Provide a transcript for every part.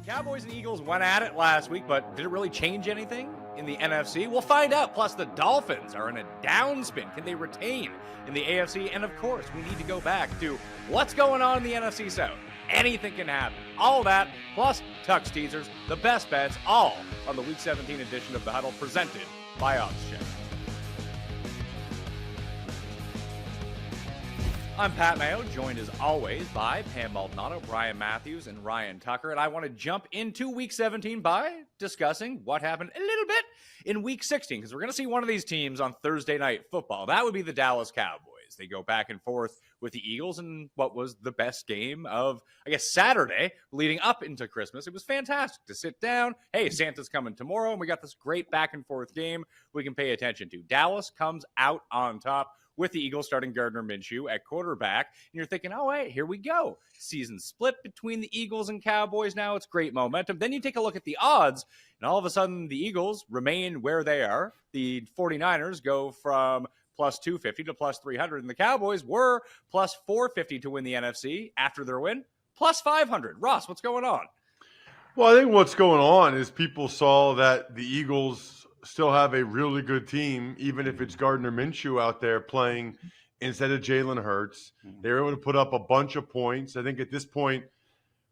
Cowboys and Eagles went at it last week, but did it really change anything in the NFC? We'll find out. Plus, the Dolphins are in a downspin. Can they retain in the AFC? And of course, we need to go back to what's going on in the NFC South. Anything can happen. All that, plus Tuck's teasers, the best bets, all on the Week 17 edition of the Huddle, presented by OddsChecker. I'm Pat Mayo, joined as always by Pam Maldonado, Brian Matthews, and Ryan Tucker. And I want to jump into Week 17 by discussing what happened a little bit in Week 16, because we're going to see one of these teams on Thursday Night Football. That would be the Dallas Cowboys. They go back and forth with the Eagles in what was the best game of, I guess, Saturday leading up into Christmas. It was fantastic to sit down. Hey, Santa's coming tomorrow, and we got this great back and forth game we can pay attention to. Dallas comes out on top with the Eagles starting Gardner Minshew at quarterback. And you're thinking, oh, wait, here we go. Season split between the Eagles and Cowboys now. It's great momentum. Then you take a look at the odds, and all of a sudden the Eagles remain where they are. The 49ers go from plus 250 to plus 300, and the Cowboys were plus 450 to win the NFC after their win, plus 500. Ross, what's going on? Well, I think what's going on is people saw that the Eagles still have a really good team, even if it's Gardner Minshew out there playing instead of Jalen Hurts. They were able to put up a bunch of points. I think at this point,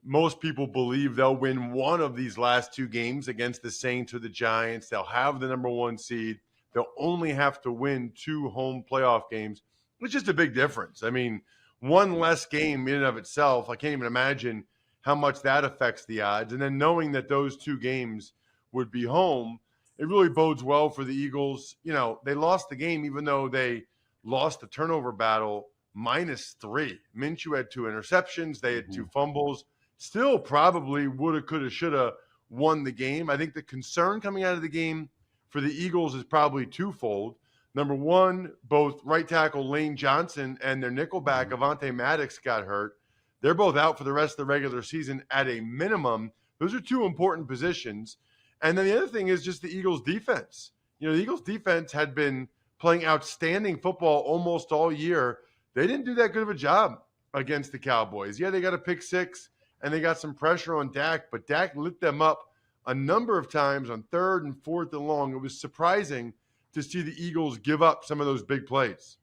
most people believe they'll win one of these last two games against the Saints or the Giants. They'll have the number one seed. They'll only have to win 2 home playoff games, which is just a big difference. I mean, one less game in and of itself, I can't even imagine how much that affects the odds. And then knowing that those 2 games would be home, it really bodes well for the Eagles. You know, they lost the game even though they lost the turnover battle -3. Minshew had 2 interceptions. They had 2 fumbles. Still probably woulda, coulda, shoulda won the game. I think the concern coming out of the game for the Eagles is probably twofold. Number one, both right tackle Lane Johnson and their nickelback Avonte Maddox got hurt. They're both out for the rest of the regular season at a minimum. Those are 2 important positions. And then the other thing is just the Eagles' defense. You know, the Eagles' defense had been playing outstanding football almost all year. They didn't do that good of a job against the Cowboys. Yeah, they got a pick 6, and they got some pressure on Dak, but Dak lit them up a number of times on 3rd and 4th and long. It was surprising to see the Eagles give up some of those big plays.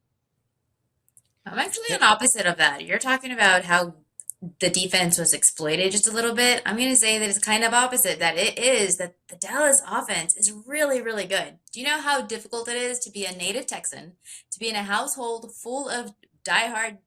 I'm actually an opposite of that. You're talking about how the defense was exploited just a little bit. I'm going to say that it's kind of opposite, that it is that the Dallas offense is really, really good. Do you know how difficult it is to be a native Texan, to be in a household full of diehard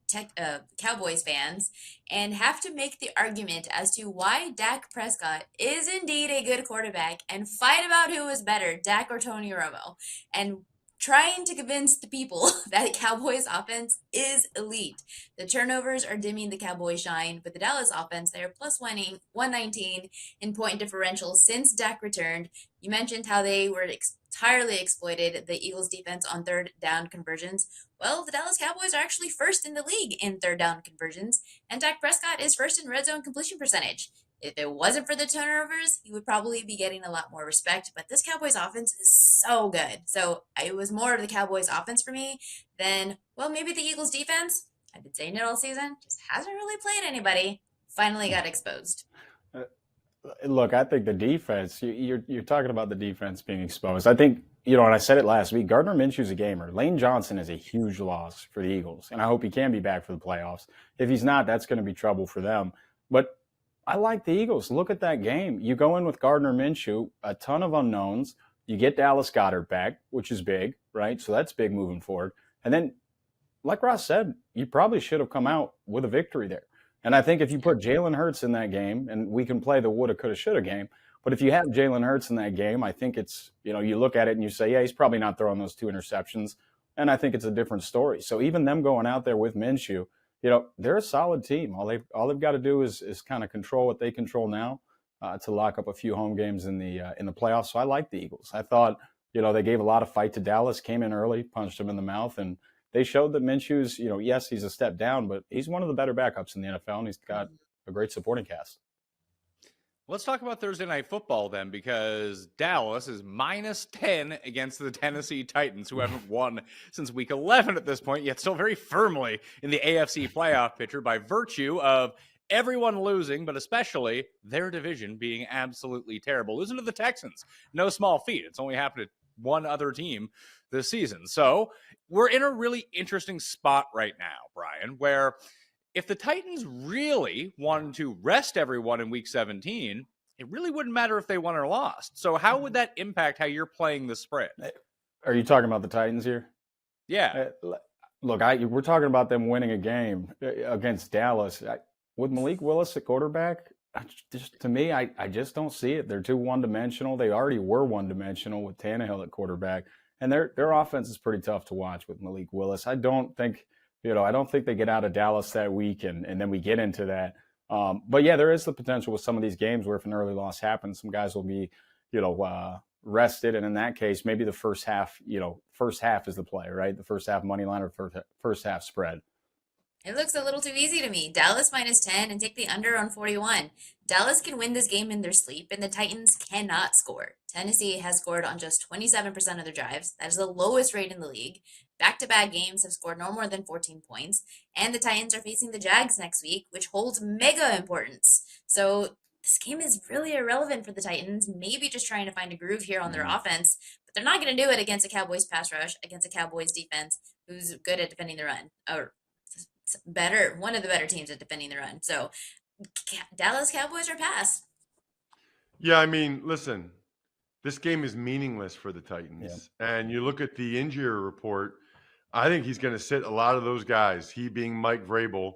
Cowboys fans, and have to make the argument as to why Dak Prescott is indeed a good quarterback and fight about who is better, Dak or Tony Romo, and trying to convince the people that Cowboys offense is elite. The turnovers are dimming the Cowboys shine, but the Dallas offense, they're plus 119 in point differential since Dak returned. You mentioned how they were entirely exploited the Eagles defense on 3rd down conversions. Well, the Dallas Cowboys are actually first in the league in 3rd down conversions, and Dak Prescott is first in red zone completion percentage. If it wasn't for the turnovers, he would probably be getting a lot more respect. But this Cowboys offense is so good. So it was more of the Cowboys offense for me than, well, maybe the Eagles defense. I've been saying it all season. Just hasn't really played anybody. Finally got exposed. Look, I think the defense, you're talking about the defense being exposed. I think, and I said it last week, Gardner Minshew's a gamer. Lane Johnson is a huge loss for the Eagles, and I hope he can be back for the playoffs. If he's not, that's going to be trouble for them. But I like the Eagles. Look at that game. You go in with Gardner Minshew, a ton of unknowns. You get Dallas Goedert back, which is big, right? So that's big moving forward. And then, like Ross said, you probably should have come out with a victory there. And I think if you put Jalen Hurts in that game, and we can play the woulda, coulda, shoulda game, but if you have Jalen Hurts in that game, I think it's, you look at it and you say, yeah, he's probably not throwing those 2 interceptions. And I think it's a different story. So even them going out there with Minshew, they're a solid team. All they've got to do is kind of control what they control now to lock up a few home games in the playoffs. So I like the Eagles. I thought, they gave a lot of fight to Dallas, came in early, punched them in the mouth, and they showed that Minshew's, yes, he's a step down, but he's one of the better backups in the NFL, and he's got a great supporting cast. Let's talk about Thursday Night Football then, because Dallas is -10 against the Tennessee Titans, who haven't won since Week 11 at this point, yet still very firmly in the AFC playoff picture by virtue of everyone losing, but especially their division being absolutely terrible. Losing to the Texans, no small feat. It's only happened to one other team this season. So we're in a really interesting spot right now, Brian, where if the Titans really wanted to rest everyone in week 17, it really wouldn't matter if they won or lost. So how would that impact how you're playing the spread? Are you talking about the Titans here? Yeah. Look, we're talking about them winning a game against Dallas. With Malik Willis at quarterback, to me, I just don't see it. They're too one-dimensional. They already were one-dimensional with Tannehill at quarterback, and their offense is pretty tough to watch with Malik Willis. I don't think they get out of Dallas that week, and then we get into that. But yeah, there is the potential with some of these games where if an early loss happens, some guys will be, rested, and in that case, maybe the first half is the play, right? The first half money line or first half spread. It looks a little too easy to me. Dallas -10 and take the under on 41. Dallas can win this game in their sleep, and the Titans cannot score. Tennessee has scored on just 27% of their drives. That is the lowest rate in the league. Back-to-back games have scored no more than 14 points, and the Titans are facing the Jags next week, which holds mega importance. So this game is really irrelevant for the Titans, maybe just trying to find a groove here on their offense, but they're not going to do it against a Cowboys pass rush, against a Cowboys defense who's good at defending the run, or one of the better teams at defending the run. So Dallas Cowboys are pass. Yeah, I mean, listen, this game is meaningless for the Titans. Yeah. And you look at the injury report, I think he's going to sit a lot of those guys, he being Mike Vrabel.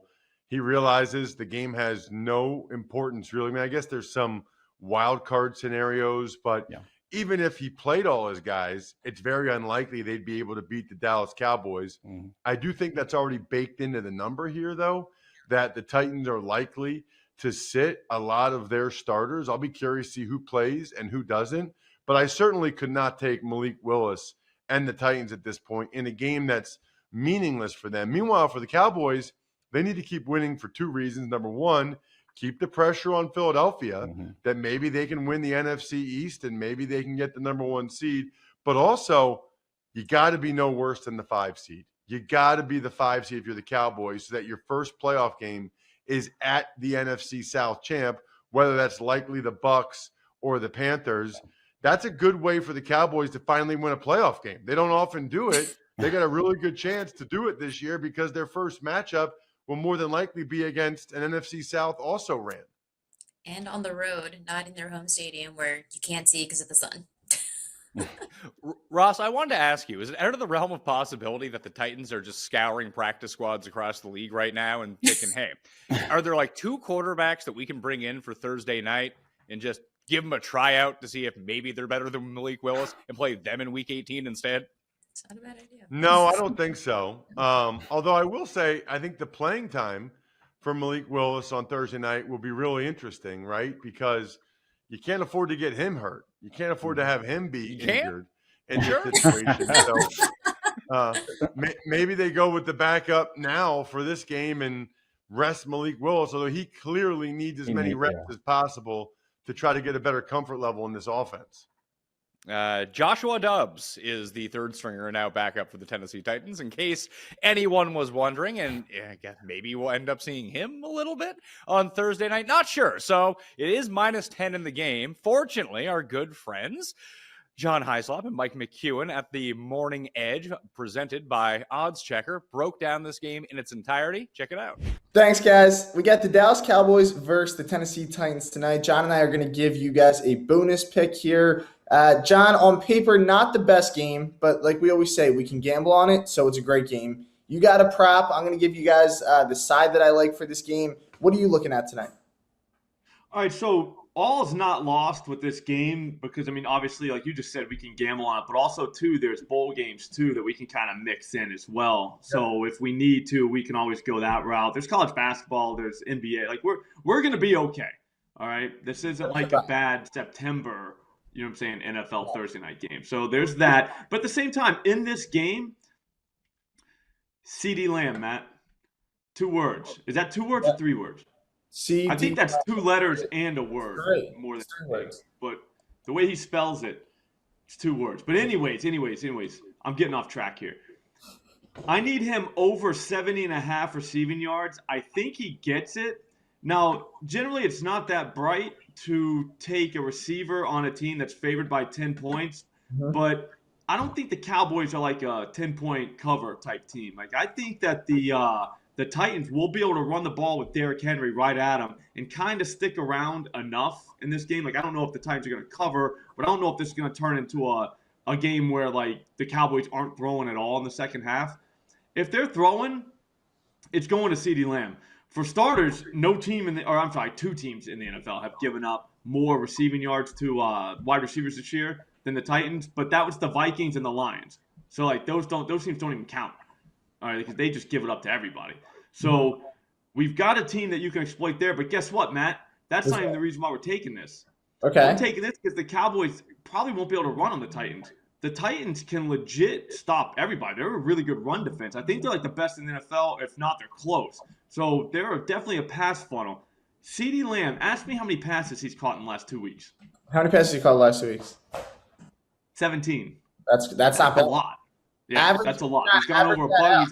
He realizes the game has no importance, really. I mean, I guess there's some wild card scenarios, but even if he played all his guys, it's very unlikely they'd be able to beat the Dallas Cowboys. Mm-hmm. I do think that's already baked into the number here, though, that the Titans are likely to sit a lot of their starters. I'll be curious to see who plays and who doesn't, but I certainly could not take Malik Willis and the Titans at this point in a game that's meaningless for them. Meanwhile, for the Cowboys, they need to keep winning for two reasons. Number one, keep the pressure on Philadelphia that maybe they can win the NFC East and maybe they can get the number one seed. But also, you got to be no worse than the 5 seed. You got to be the 5 seed if you're the Cowboys so that your first playoff game is at the NFC South champ, whether that's likely the Bucs or the Panthers. That's a good way for the Cowboys to finally win a playoff game. They don't often do it. They got a really good chance to do it this year because their first matchup will more than likely be against an NFC South also ran. And on the road, not in their home stadium where you can't see because of the sun. Ross, I wanted to ask you, is it out of the realm of possibility that the Titans are just scouring practice squads across the league right now and thinking, hey, are there like 2 quarterbacks that we can bring in for Thursday night and just give them a tryout to see if maybe they're better than Malik Willis and play them in week 18 instead? It's not a bad idea. No, I don't think so. Although I will say, I think the playing time for Malik Willis on Thursday night will be really interesting, right? Because you can't afford to get him hurt. You can't afford to have him be injured in this situation. So maybe they go with the backup now for this game and rest Malik Willis, although he clearly needs as many reps as possible to try to get a better comfort level in this offense. Joshua Dobbs is the third stringer now back up for the Tennessee Titans, in case anyone was wondering, and I guess maybe we'll end up seeing him a little bit on Thursday night. Not sure. So it is -10 in the game. Fortunately, our good friends John Hyslop and Mike McEwen at the Morning Edge, presented by OddsChecker, broke down this game in its entirety. Check it out. Thanks, guys. We got the Dallas Cowboys versus the Tennessee Titans tonight. John and I are going to give you guys a bonus pick here. John, on paper, not the best game, but like we always say, we can gamble on it, so it's a great game. You got a prop. I'm going to give you guys the side that I like for this game. What are you looking at tonight? All right, so all is not lost with this game because, I mean, obviously, like you just said, we can gamble on it, but also, too, there's bowl games, too, that we can kind of mix in as well. So if we need to, we can always go that route. There's college basketball. There's NBA. Like, we're going to be okay, all right? This isn't like a bad September, you know what I'm saying, NFL Thursday night game. So there's that. But at the same time, in this game, CeeDee Lamb, Matt, 2 words. Is that 2 words or 3 words? I think that's 2 letters and a word. Great. More than 3 words. But the way he spells it, it's 2 words. But anyways, I'm getting off track here. I need him over 70.5 receiving yards. I think he gets it. Now, generally, it's not that bright to take a receiver on a team that's favored by 10 points, but I don't think the Cowboys are like a 10-point cover type team. Like, I think that the Titans will be able to run the ball with Derrick Henry right at them and kind of stick around enough in this game. Like, I don't know if the Titans are going to cover, but I don't know if this is going to turn into a game where, like, the Cowboys aren't throwing at all in the second half. If they're throwing, it's going to CeeDee Lamb. For starters, two teams in the NFL have given up more receiving yards to wide receivers this year than the Titans, but that was the Vikings and the Lions. So, like, those teams don't even count, all right, because they just give it up to everybody. So we've got a team that you can exploit there, but guess what, Matt? That's not even the reason why we're taking this. Okay. We're taking this because the Cowboys probably won't be able to run on the Titans. The Titans can legit stop everybody. They're a really good run defense. I think they're like the best in the NFL. If not, they're close. So they're definitely a pass funnel. CeeDee Lamb, ask me how many passes he's caught in the last 2 weeks. How many passes you caught last 2 weeks? 17. That's not a bad. lot. Yeah, Average, that's a lot. He's gone over a buck.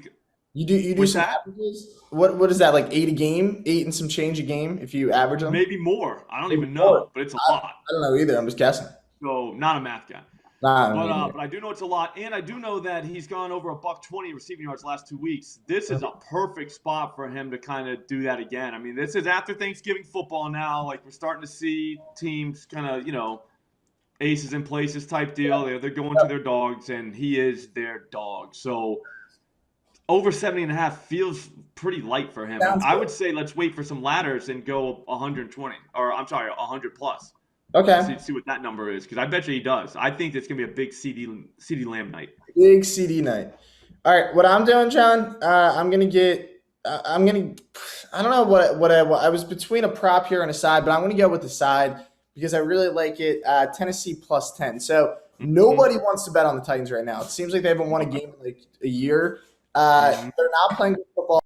You do What's some that? averages? What is that, like 8 a game? 8 and some change a game if you average them? Maybe more. I don't Maybe even know, more. but it's a lot. I don't know either. I'm just guessing. So not a math guy. Nah, But I do know it's a lot, and I do know that he's gone over $120 receiving yards last 2 weeks. This is a perfect spot for him to kind of do that again. I mean, this is after Thanksgiving football now. Like, we're starting to see teams kind of, aces in places type deal. They're going to their dogs, and he is their dog. So over 70.5 feels pretty light for him. I would say let's wait for some ladders and go 120, or I'm sorry, 100 plus. Okay. See what that number is, because I bet you he does. I think it's gonna be a big CeeDee Lamb night. Big CD night. All right, what I'm doing, John, I don't know what I was between a prop here and a side, but I'm going to go with the side because I really like it. Tennessee plus 10. So nobody wants to bet on the Titans right now. It seems like they haven't won a game in like a year. They're not playing good football.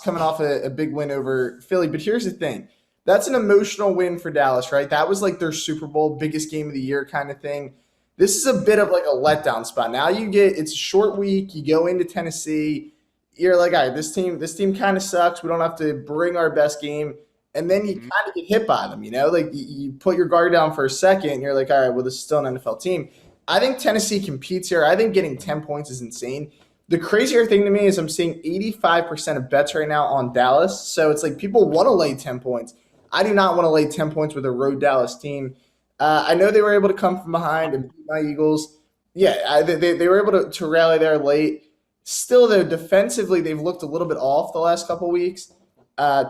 Coming off a big win over Philly. But here's the thing. That's an emotional win for Dallas, right? That was like their Super Bowl, biggest game of the year kind of thing. This is a bit of like a letdown spot. Now it's a short week. You go into Tennessee. You're like, all right, this team kind of sucks. We don't have to bring our best game. And then you kind of get hit by them, Like you put your guard down for a second. And you're like, all right, well, this is still an NFL team. I think Tennessee competes here. I think getting 10 points is insane. The crazier thing to me is I'm seeing 85% of bets right now on Dallas. So it's like people want to lay 10 points. I do not want to lay 10 points with a road Dallas team. I know they were able to come from behind and beat my Eagles. Yeah, they were able to rally there late. Still, though, defensively, they've looked a little bit off the last couple of weeks.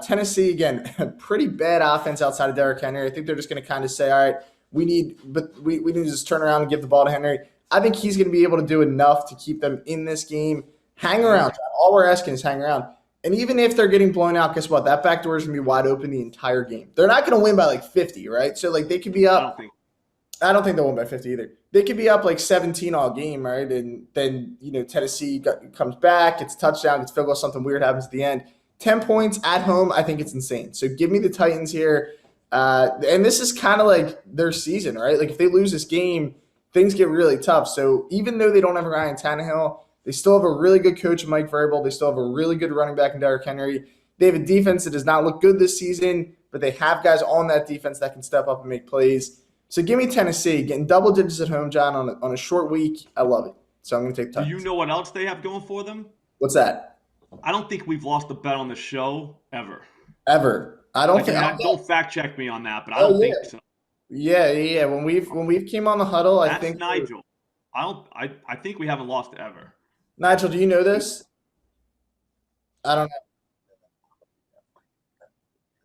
Tennessee, again, a pretty bad offense outside of Derrick Henry. I think they're just going to kind of say, all right, we need to just turn around and give the ball to Henry. I think he's going to be able to do enough to keep them in this game. Hang around. All we're asking is hang around. And even if they're getting blown out, guess what? That back door is going to be wide open the entire game. They're not going to win by like 50, right? So like they could be up. I don't think they'll win by 50 either. They could be up like 17 all game, right? And then, Tennessee comes back, gets a touchdown, gets field goal, something weird happens at the end. 10 points at home, I think it's insane. So give me the Titans here. And this is kind of like their season, right? Like if they lose this game, things get really tough. So even though they don't have Ryan Tannehill, they still have a really good coach, Mike Vrabel. They still have a really good running back in Derrick Henry. They have a defense that does not look good this season, but they have guys on that defense that can step up and make plays. So give me Tennessee. Getting double digits at home, John, on a short week. I love it. So I'm going to take Titans. Do you know what else they have going for them? What's that? I don't think we've lost a bet on the show ever. Ever. I don't think. Don't fact check me on that, but I don't think so. Yeah. When we've came on the huddle, I think Nigel. I think we haven't lost ever. Nigel, do you know this? I don't know.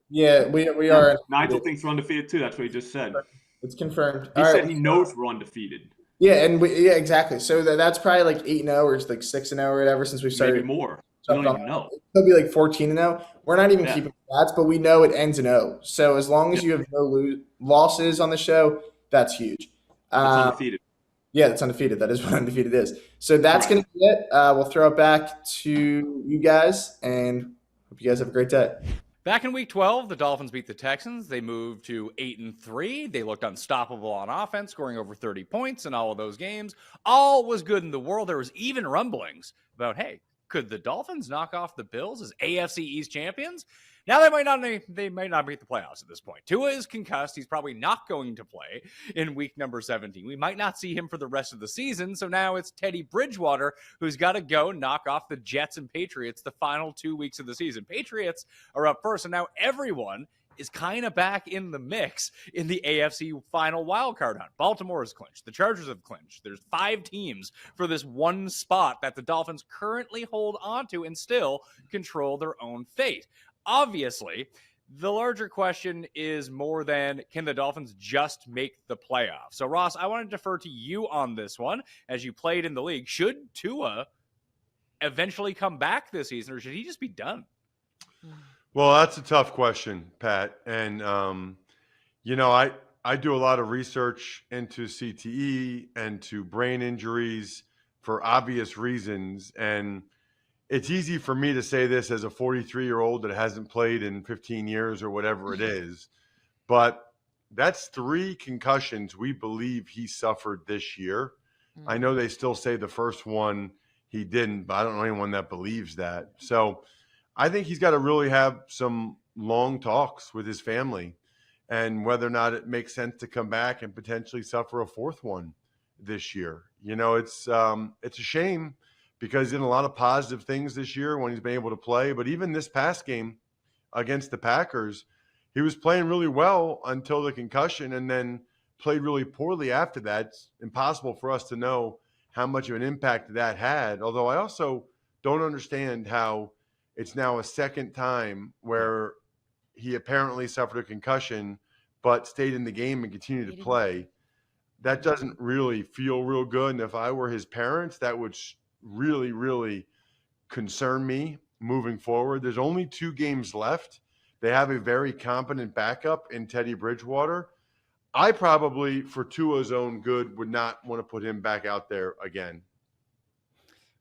Yeah, we are. Nigel thinks we're undefeated too. That's what he just said. It's confirmed. He said he knows we're undefeated. Yeah, and exactly. So that's probably like 8-0 or it's like 6-0 or whatever since we started. Maybe more. I don't even know. It could be like 14-0. We're not even keeping stats, but we know it ends in 0. So as long as you have no losses on the show, that's huge. That's undefeated. Yeah, that's undefeated. That is what undefeated is. So that's going to be it. We'll throw it back to you guys, and hope you guys have a great day. Back in Week 12, the Dolphins beat the Texans. They moved to 8-3. They looked unstoppable on offense, scoring over 30 points in all of those games. All was good in the world. There was even rumblings about, hey, could the Dolphins knock off the Bills as AFC East champions? Now they might not make the playoffs at this point. Tua is concussed. He's probably not going to play in week number 17. We might not see him for the rest of the season. So now it's Teddy Bridgewater who's got to go knock off the Jets and Patriots the final 2 weeks of the season. Patriots are up first, and now everyone is kind of back in the mix in the AFC final wildcard hunt. Baltimore has clinched. The Chargers have clinched. There's 5 teams for this one spot that the Dolphins currently hold onto and still control their own fate. Obviously, the larger question is more than, can the Dolphins just make the playoffs? So, Ross, I want to defer to you on this one. As you played in the league, should Tua eventually come back this season, or should he just be done? Well, that's a tough question, Pat. And, I do a lot of research into CTE and to brain injuries for obvious reasons. And it's easy for me to say this as a 43-year-old that hasn't played in 15 years or whatever it is. But that's 3 concussions we believe he suffered this year. I know they still say the first one he didn't, but I don't know anyone that believes that. So I think he's got to really have some long talks with his family and whether or not it makes sense to come back and potentially suffer a 4th one this year. It's a shame because he did a lot of positive things this year when he's been able to play. But even this past game against the Packers, he was playing really well until the concussion and then played really poorly after that. It's impossible for us to know how much of an impact that had, although I also don't understand how it's now a second time where he apparently suffered a concussion but stayed in the game and continued to play. That doesn't really feel real good. And if I were his parents, that would really, really concern me moving forward. There's only 2 games left. They have a very competent backup in Teddy Bridgewater. I probably, for Tua's own good, would not want to put him back out there again.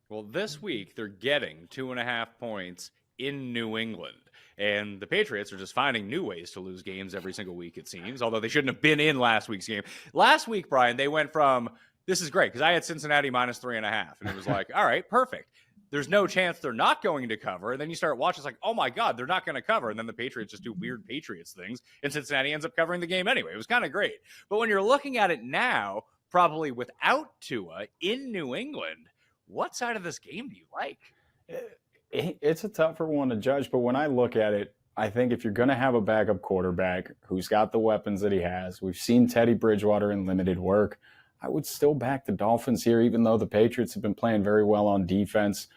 Well, this week they're getting 2.5 points in New England. And the Patriots are just finding new ways to lose games every single week, it seems, although they shouldn't have been in last week's game. Last week, Brian, they went from, this is great, because I had Cincinnati minus 3.5, and it was like, all right, perfect. There's no chance they're not going to cover. And then you start watching, it's like, oh my God, they're not going to cover. And then the Patriots just do weird Patriots things, and Cincinnati ends up covering the game anyway. It was kind of great. But when you're looking at it now, probably without Tua in New England, what side of this game do you like? It's a tougher one to judge, but when I look at it, I think if you're going to have a backup quarterback who's got the weapons that he has, we've seen Teddy Bridgewater in limited work, I would still back the Dolphins here, even though the Patriots have been playing very well on defense.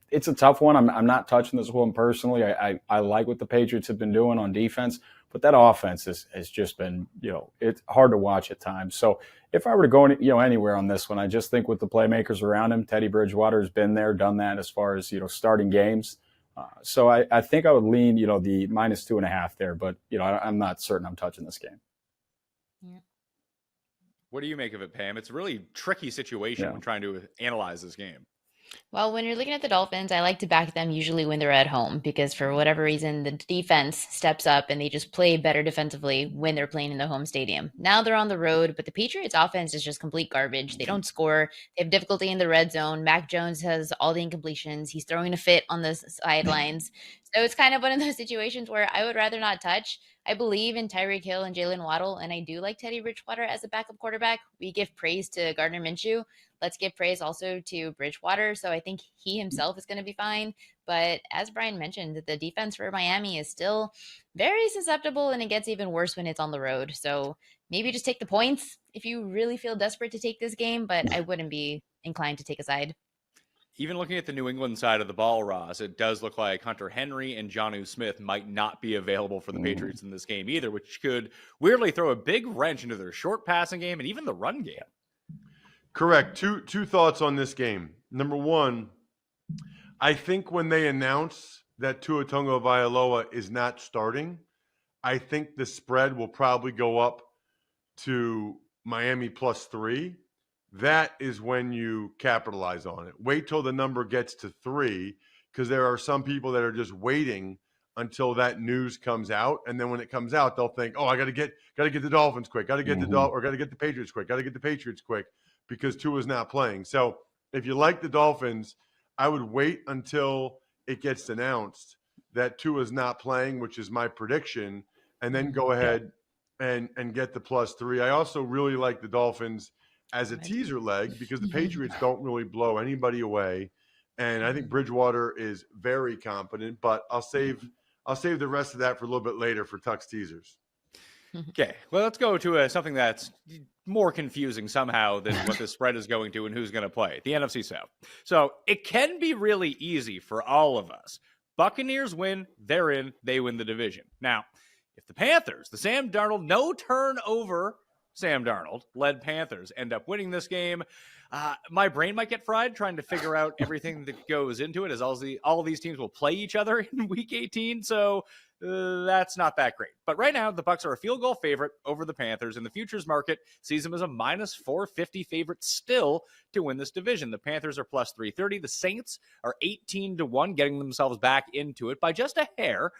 It's a tough one. I'm not touching this one personally. I like what the Patriots have been doing on defense, but that offense has just been, it's hard to watch at times. So if I were to go, anywhere on this one, I just think with the playmakers around him, Teddy Bridgewater has been there, done that as far as, starting games. So I think I would lean, the minus 2.5 there, but, I'm not certain I'm touching this game. Yeah. What do you make of it, Pam? It's a really tricky situation when trying to analyze this game. Well, when you're looking at the Dolphins, I like to back them usually when they're at home because for whatever reason, the defense steps up and they just play better defensively when they're playing in the home stadium. Now they're on the road, but the Patriots offense is just complete garbage. They don't score. They have difficulty in the red zone. Mac Jones has all the incompletions. He's throwing a fit on the sidelines. So it's kind of one of those situations where I would rather not touch. I believe in Tyreek Hill and Jalen Waddle, and I do like Teddy Bridgewater as a backup quarterback. We give praise to Gardner Minshew. Let's give praise also to Bridgewater. So I think he himself is going to be fine. But as Brian mentioned, the defense for Miami is still very susceptible, and it gets even worse when it's on the road. So maybe just take the points if you really feel desperate to take this game, but I wouldn't be inclined to take a side. Even looking at the New England side of the ball, Ross, it does look like Hunter Henry and Jonnu Smith might not be available for the Patriots in this game either, which could weirdly throw a big wrench into their short passing game and even the run game. Correct. Two thoughts on this game. Number one, I think when they announce that Tua Tagovailoa is not starting, I think the spread will probably go up to Miami +3. That is when you capitalize on it. Wait till the number gets to 3, because there are some people that are just waiting until that news comes out, and then when it comes out, they'll think, "Oh, I got to get the Dolphins quick. Got to get or got to get the Patriots quick. Got to get the Patriots quick because Tua's not playing." So, if you like the Dolphins, I would wait until it gets announced that Tua's not playing, which is my prediction, and then go ahead and get the +3. I also really like the Dolphins as a teaser leg because the Patriots don't really blow anybody away. And I think Bridgewater is very competent, but I'll save the rest of that for a little bit later for Tuck's teasers. Okay, well, let's go to something that's more confusing somehow than what the spread is going to and who's going to play, the NFC South. So it can be really easy for all of us. Buccaneers win, they're in, they win the division. Now, if the Panthers, the Sam Darnold, no turnover Sam Darnold led Panthers end up winning this game, my brain might get fried trying to figure out everything that goes into it, as all these teams will play each other in Week 18, so that's not that great. But right now, the Bucs are a field goal favorite over the Panthers, and the futures market sees them as a -450 favorite still to win this division. The Panthers are +330. The Saints are 18-1, getting themselves back into it by just a hair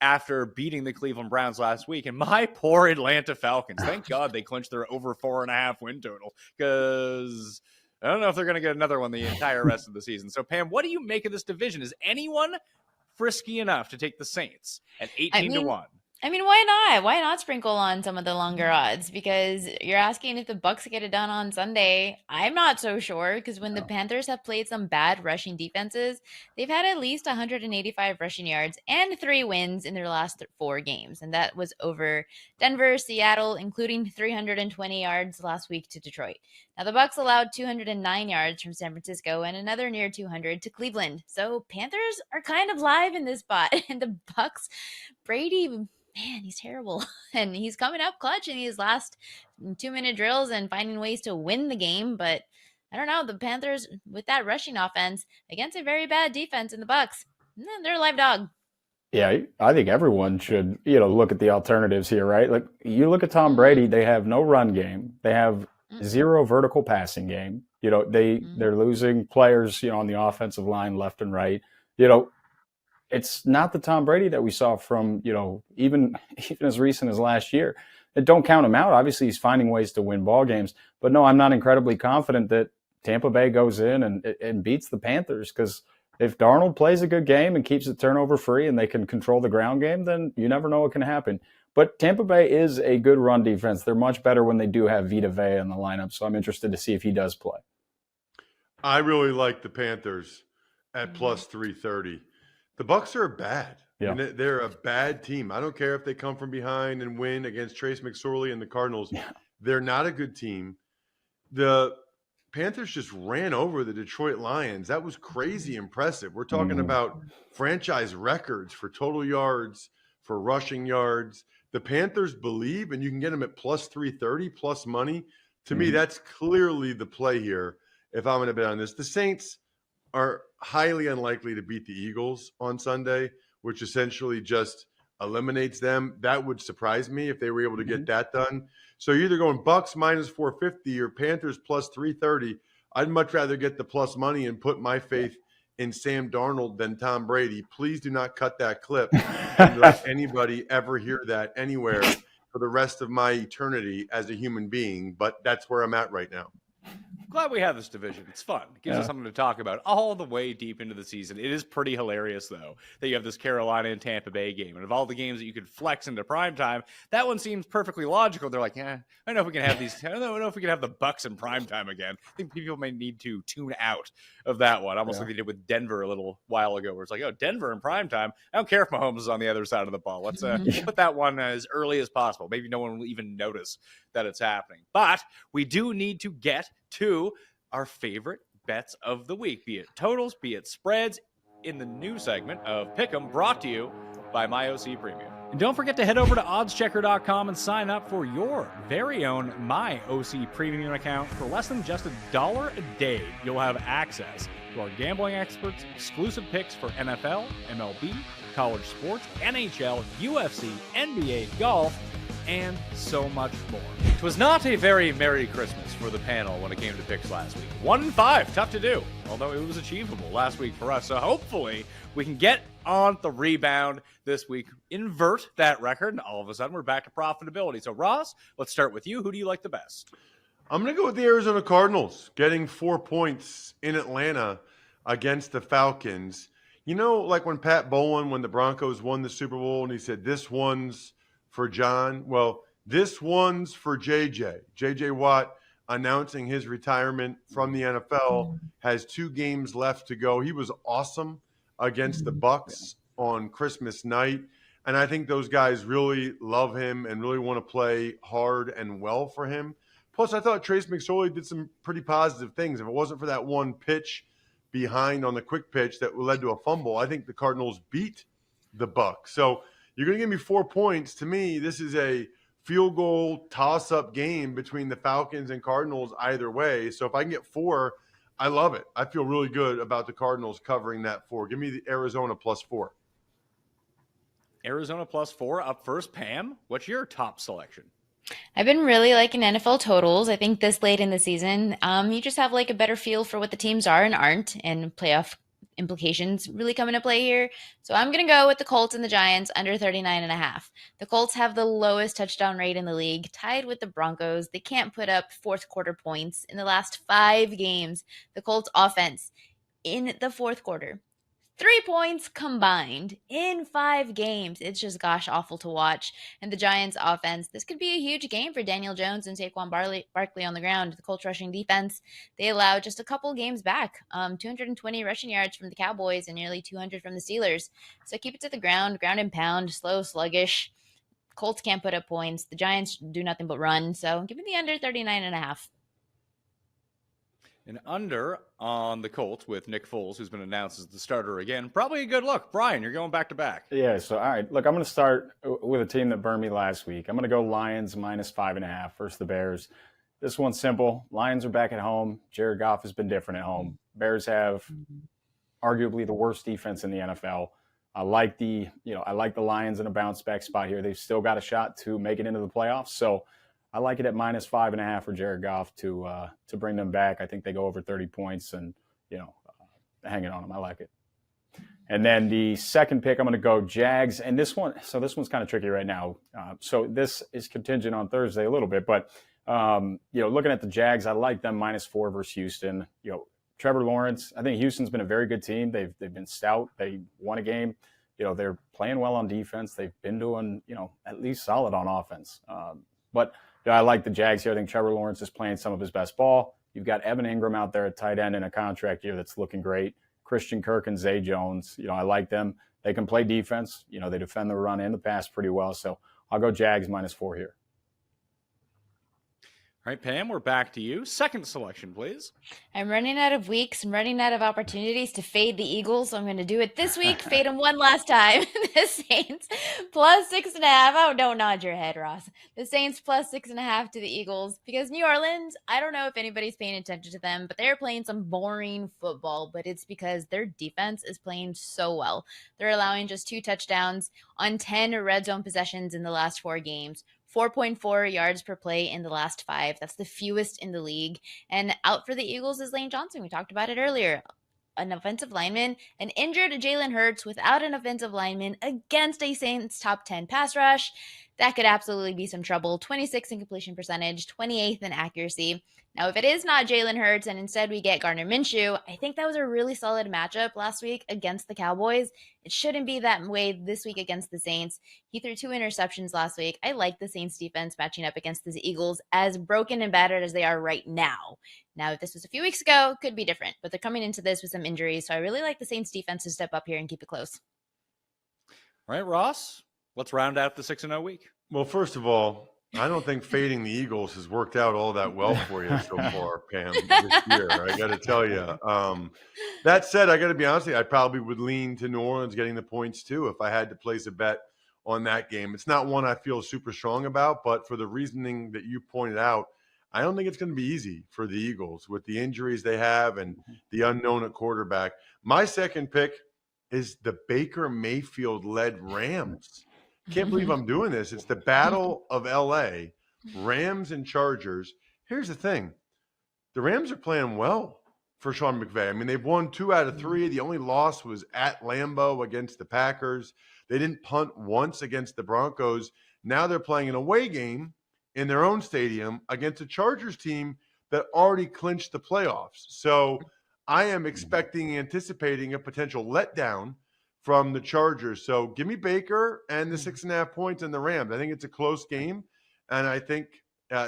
after beating the Cleveland Browns last week. And my poor Atlanta Falcons, thank God they clinched their over 4.5 win total, because I don't know if they're going to get another one the entire rest of the season. So, Pam, what do you make of this division? Is anyone frisky enough to take the Saints at 18-1? I mean, why not? Why not sprinkle on some of the longer odds? Because you're asking if the Bucs get it done on Sunday. I'm not so sure, because when the Panthers have played some bad rushing defenses, they've had at least 185 rushing yards and 3 wins in their last 4 games. And that was over Denver, Seattle, including 320 yards last week to Detroit. Now, the Bucs allowed 209 yards from San Francisco and another near 200 to Cleveland. So Panthers are kind of live in this spot. And the Bucs, Brady, man, he's terrible. And he's coming up clutch in these last 2-minute drills and finding ways to win the game. But I don't know, the Panthers, with that rushing offense against a very bad defense in the Bucs, they're a live dog. Yeah, I think everyone should, look at the alternatives here, right? Like, you look at Tom Brady, they have no run game. They have 0 vertical passing game. They're losing players, on the offensive line left and right. It's not the Tom Brady that we saw from, even as recent as last year. And don't count him out. Obviously, he's finding ways to win ball games. But no, I'm not incredibly confident that Tampa Bay goes in and beats the Panthers, because if Darnold plays a good game and keeps it turnover free and they can control the ground game, then you never know what can happen. But Tampa Bay is a good run defense. They're much better when they do have Vita Vea in the lineup. So I'm interested to see if he does play. I really like the Panthers at +330. The Bucs are bad. Yeah. And they're a bad team. I don't care if they come from behind and win against Trace McSorley and the Cardinals. Yeah. They're not a good team. The Panthers just ran over the Detroit Lions. That was crazy impressive. We're talking about franchise records for total yards, for rushing yards. The Panthers believe, and you can get them at +330 plus money. To me, that's clearly the play here if I'm going to bet on this. The Saints are highly unlikely to beat the Eagles on Sunday, which essentially just eliminates them. That would surprise me if they were able to get that done. So you're either going Bucs -450 or Panthers +330. I'd much rather get the plus money and put my faith in Sam Darnold than Tom Brady. Please do not cut that clip and let anybody ever hear that anywhere for the rest of my eternity as a human being. But that's where I'm at right now. Glad we have this division. It's fun. It gives us something to talk about all the way deep into the season. It is pretty hilarious, though, that you have this Carolina and Tampa Bay game. And of all the games that you could flex into primetime, that one seems perfectly logical. They're like, I don't know if we can have these. I don't know if we can have the Bucs in primetime again. I think people may need to tune out of that one, almost like they did with Denver a little while ago, where it's like, Denver in primetime. I don't care if Mahomes is on the other side of the ball. Let's put that one as early as possible. Maybe no one will even notice that it's happening. But we do need to get to our favorite bets of the week, be it totals, be it spreads, in the new segment of Pick'em, brought to you by MyOC Premium. And don't forget to head over to OddsChecker.com and sign up for your very own MyOC Premium account for less than just $1 a day. You'll have access to our gambling experts, exclusive picks for NFL, MLB, college sports, NHL, UFC, NBA, golf, and so much more. It was not a very Merry Christmas for the panel when it came to picks last week. 1-5, tough to do, although it was achievable last week for us. So hopefully we can get on the rebound this week, invert that record, and all of a sudden we're back to profitability. So Ross, let's start with you. Who do you like the best? I'm going to go with the Arizona Cardinals, getting 4 points in Atlanta against the Falcons. You know, like when Pat Bowlen, when the Broncos won the Super Bowl, and he said, "This one's for John." Well, this one's for JJ. JJ Watt announcing his retirement from the NFL, has 2 games left to go. He was awesome against the Bucs on Christmas night. And I think those guys really love him and really want to play hard and well for him. Plus, I thought Trace McSorley did some pretty positive things. If it wasn't for that one pitch behind on the quick pitch that led to a fumble, I think the Cardinals beat the Bucs. So you're going to give me 4 points. To me, this is a field goal toss-up game between the Falcons and Cardinals either way. So if I can get 4, I love it. I feel really good about the Cardinals covering that 4. Give me the Arizona +4. Arizona +4 up first. Pam, what's your top selection? I've been really liking NFL totals. I think this late in the season, you just have like a better feel for what the teams are and aren't, and playoff implications really come into play here. So I'm going to go with the Colts and the Giants under 39.5. The Colts have the lowest touchdown rate in the league, tied with the Broncos. They can't put up fourth quarter points. In the last 5 games, the Colts offense in the fourth quarter, 3 points combined in 5 games. It's just gosh awful to watch. And the Giants offense, this could be a huge game for Daniel Jones and Saquon Barkley on the ground. The Colts rushing defense, they allowed just a couple games back, 220 rushing yards from the Cowboys and nearly 200 from the Steelers. So keep it to the ground and pound, slow, sluggish. Colts can't put up points. The Giants do nothing but run. So give me the under 39.5. An under on the Colts with Nick Foles, who's been announced as the starter again. Probably a good look. Brian, you're going back to back. Yeah, so all right. Look, I'm going to start with a team that burned me last week. I'm going to go Lions -5.5 versus the Bears. This one's simple. Lions are back at home. Jared Goff has been different at home. Bears have arguably the worst defense in the NFL. I like the Lions in a bounce back spot here. They've still got a shot to make it into the playoffs. So I like it at -5.5 for Jared Goff to bring them back. I think they go over 30 points and, hanging on them. I like it. And then the second pick, I'm going to go Jags. And this one's kind of tricky right now. So this is contingent on Thursday a little bit. But, looking at the Jags, I like them -4 versus Houston. Trevor Lawrence, I think Houston's been a very good team. They've been stout. They won a game. They're playing well on defense. They've been doing, at least solid on offense. But I like the Jags here. I think Trevor Lawrence is playing some of his best ball. You've got Evan Ingram out there at tight end in a contract year that's looking great. Christian Kirk and Zay Jones, I like them. They can play defense. They defend the run and the pass pretty well. So I'll go Jags -4 here. All right, Pam, we're back to you. Second selection, please. I'm running out of weeks. I'm running out of opportunities to fade the Eagles. So I'm going to do it this week. Fade them one last time. The Saints +6.5. Oh, don't nod your head, Ross. The Saints +6.5 to the Eagles, because New Orleans, I don't know if anybody's paying attention to them, but they're playing some boring football, but it's because their defense is playing so well. They're allowing just 2 touchdowns on 10 red zone possessions in the last 4 games. 4.4 yards per play in the last 5. That's the fewest in the league. And out for the Eagles is Lane Johnson. We talked about it earlier. An offensive lineman, an injured Jalen Hurts without an offensive lineman against a Saints top 10 pass rush. That could absolutely be some trouble. 26 in completion percentage, 28th in accuracy. Now, if it is not Jalen Hurts and instead we get Gardner Minshew, I think that was a really solid matchup last week against the Cowboys. It shouldn't be that way this week against the Saints. He threw 2 interceptions last week. I like the Saints defense matching up against the Eagles, as broken and battered as they are right now. Now, if this was a few weeks ago, could be different, but they're coming into this with some injuries, so I really like the Saints defense to step up here and keep it close. All right, Ross, let's round out the 6-0 week. Well, first of all, I don't think fading the Eagles has worked out all that well for you so far, Pam, this year. I got to tell you. That said, I got to be honest with you, I probably would lean to New Orleans getting the points too if I had to place a bet on that game. It's not one I feel super strong about, but for the reasoning that you pointed out, I don't think it's going to be easy for the Eagles with the injuries they have and the unknown at quarterback. My second pick is the Baker Mayfield-led Rams. Can't believe I'm doing this. It's the Battle of L.A., Rams and Chargers. Here's the thing. The Rams are playing well for Sean McVay. I mean, they've won 2 out of 3. The only loss was at Lambeau against the Packers. They didn't punt once against the Broncos. Now they're playing an away game in their own stadium against a Chargers team that already clinched the playoffs. So I am expecting, anticipating a potential letdown from the Chargers. So give me Baker and the 6.5 points and the Rams. I think it's a close game, and I think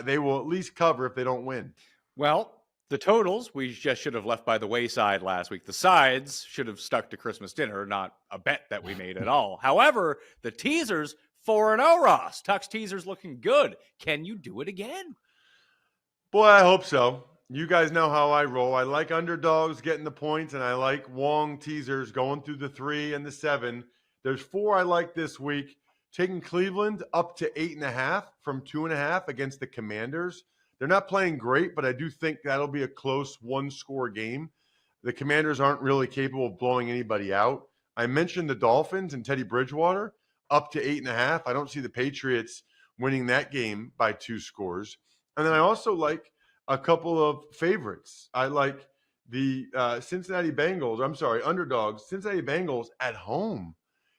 they will at least cover if they don't win. Well, the totals we just should have left by the wayside last week. The sides should have stuck to Christmas dinner, not a bet that we made at all. However, the teasers 4-0, Ross. Tuck's teasers looking good. Can you do it again? Boy, I hope so. You guys know how I roll. I like underdogs getting the points, and I like Wong teasers going through the 3 and the 7. There's 4 I like this week. Taking Cleveland up to 8.5 from 2.5 against the Commanders. They're not playing great, but I do think that'll be a close one-score game. The Commanders aren't really capable of blowing anybody out. I mentioned the Dolphins and Teddy Bridgewater up to 8.5. I don't see the Patriots winning that game by 2 scores. And then I also like a couple of favorites. I like the underdogs, Cincinnati Bengals at home.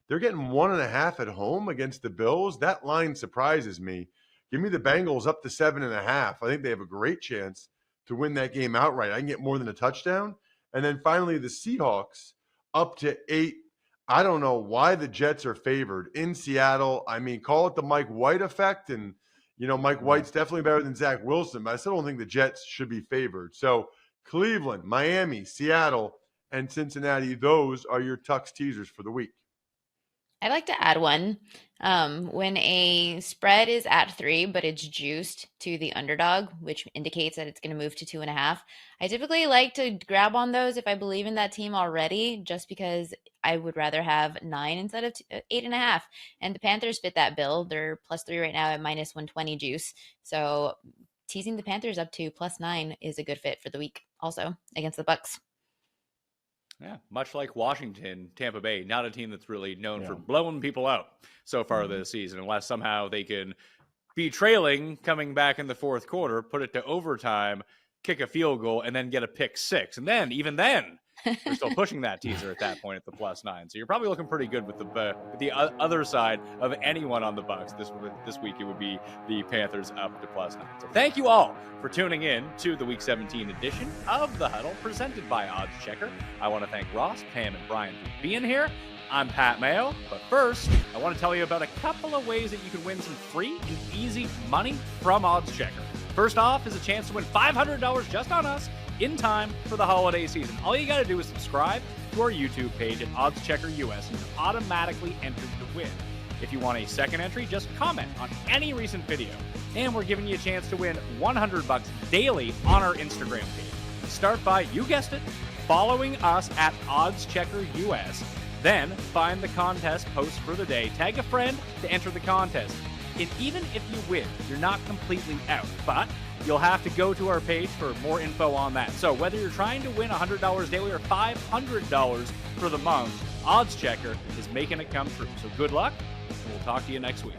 They're getting 1.5 at home against the Bills. That line surprises me. Give me the Bengals up to 7.5. I think they have a great chance to win that game outright. I can get more than a touchdown. And then finally, the Seahawks up to 8. I don't know why the Jets are favored in Seattle. I mean, call it the Mike White effect. And, Mike White's definitely better than Zach Wilson, but I still don't think the Jets should be favored. So Cleveland, Miami, Seattle, and Cincinnati, those are your Tuck's teasers for the week. I'd like to add one. When a spread is at 3, but it's juiced to the underdog, which indicates that it's going to move to 2.5, I typically like to grab on those if I believe in that team already, just because I would rather have 9 instead of 8.5. And the Panthers fit that bill. They're +3 right now at -120 juice. So teasing the Panthers up to +9 is a good fit for the week also against the Bucs. Yeah, much like Washington, Tampa Bay, not a team that's really known for blowing people out so far this season, unless somehow they can be trailing, coming back in the fourth quarter, put it to overtime, kick a field goal, and then get a pick 6. And then, even then, we're still pushing that teaser at that point at the +9. So you're probably looking pretty good with the other side of anyone on the Bucs. This week it would be the Panthers up to +9. So thank you all for tuning in to the Week 17 edition of The Huddle, presented by OddsChecker. I want to thank Ross, Pam, and Brian for being here. I'm Pat Mayo, but first, I want to tell you about a couple of ways that you can win some free and easy money from OddsChecker. First off is a chance to win $500 just on us in time for the holiday season. All you got to do is subscribe to our YouTube page at OddsChecker US, and you're automatically entered to win. If you want a second entry, just comment on any recent video, and we're giving you a chance to win $100 daily on our Instagram page. Start by, you guessed it, following us at OddsChecker US. Then find the contest post for the day, tag a friend to enter the contest. And even if you win, you're not completely out, but you'll have to go to our page for more info on that. So whether you're trying to win $100 daily or $500 for the month, OddsChecker is making it come true. So good luck, and we'll talk to you next week.